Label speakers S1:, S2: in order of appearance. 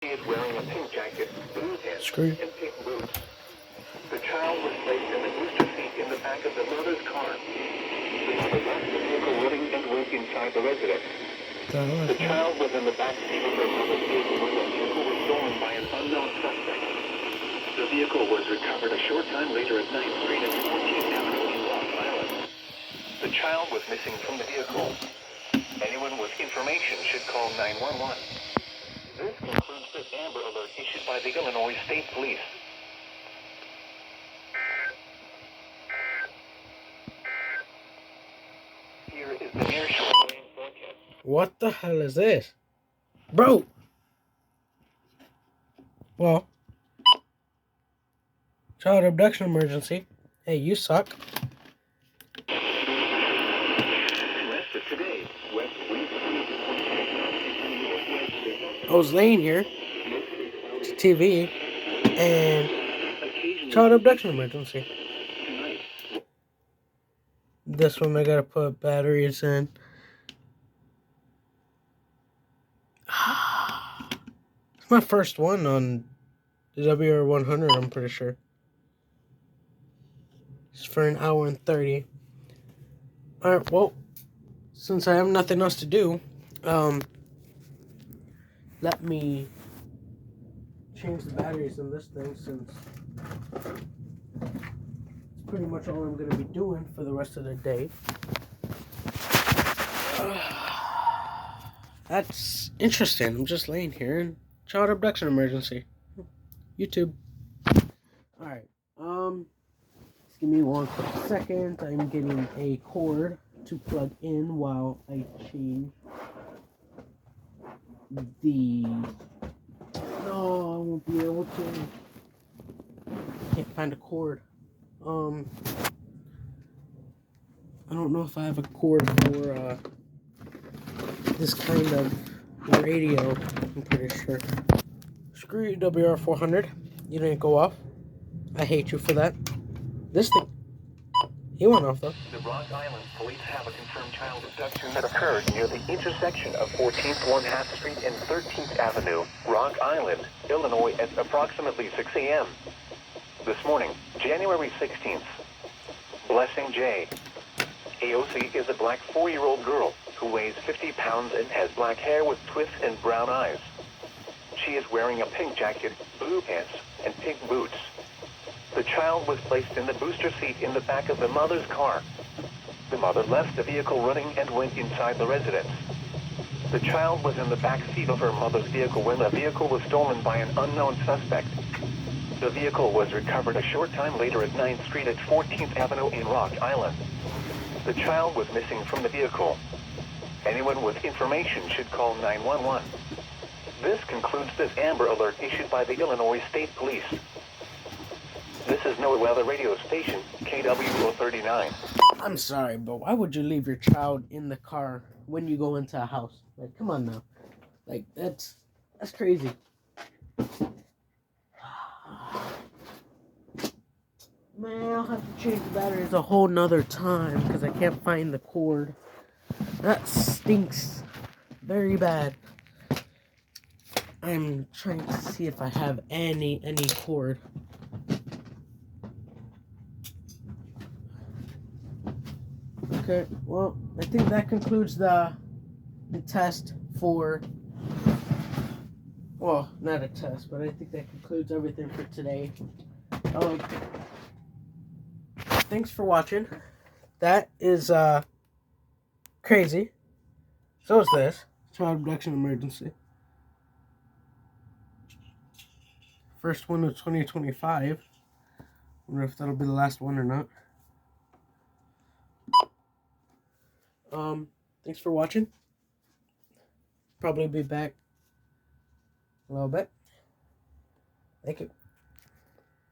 S1: He is wearing a pink jacket, blue pants,
S2: Screw.
S1: and pink boots. The child was placed in the booster seat in the back of the mother's car. The mother left the vehicle running and went inside the residence. The child was in the back seat of her mother's vehicle when the vehicle was stolen by an unknown suspect. The vehicle was recovered a short time later at 9th Street and 14th Avenue in Rock Island. The child was missing from the vehicle. Anyone with information should call 911. This concludes this Amber Alert issued by the Illinois State Police. Here is the nearshore rain forecast.
S2: What the hell is this? Bro! Well, child abduction emergency. Hey, you suck.
S1: West of today, west wind
S2: I was laying here to TV and child abduction emergency. This one I gotta put batteries in. It's my first one on the WR100, I'm pretty sure. It's for an hour and 30. Alright, well, since I have nothing else to do, let me change the batteries in this thing since it's pretty much all I'm going to be doing for the rest of the day. That's interesting. I'm just laying here and child abduction emergency. YouTube. Alright, just give me 1 quick second. I'm getting a cord to plug in while I change the... No, I won't be able to. Can't find a cord. I don't know if I have a cord for this kind of radio. I'm pretty sure. Screw you, WR400. You didn't go off. I hate you for that. This thing. He went off though.
S1: The Rock Island police have a confirmed child abduction that occurred near the intersection of 14th 1/2 Street and 13th Avenue, Rock Island, Illinois at approximately 6 a.m. this morning, January 16th. Blessing J. AOC is a black 4-year-old girl who weighs 50 pounds and has black hair with twists and brown eyes. She is wearing a pink jacket, blue pants, and pink boots. The child was placed in the booster seat in the back of the mother's car. The mother left the vehicle running and went inside the residence. The child was in the back seat of her mother's vehicle when the vehicle was stolen by an unknown suspect. The vehicle was recovered a short time later at 9th Street at 14th Avenue in Rock Island. The child was missing from the vehicle. Anyone with information should call 911. This concludes this Amber Alert issued by the Illinois State Police. This is No Weather Radio Station, KW039.
S2: I'm sorry, but why would you leave your child in the car when you go into a house? Like, come on now. Like, that's crazy. Man, I'll have to change the batteries a whole nother time because I can't find the cord. That stinks very bad. I'm trying to see if I have any cord. Okay, well, I think that concludes the test for... Well, not a test, but I think that concludes everything for today. Thanks for watching. That is crazy. So is this. Child abduction emergency. First one of 2025. Wonder if that'll be the last one or not. Thanks for watching. Probably be back a little bit. Thank you.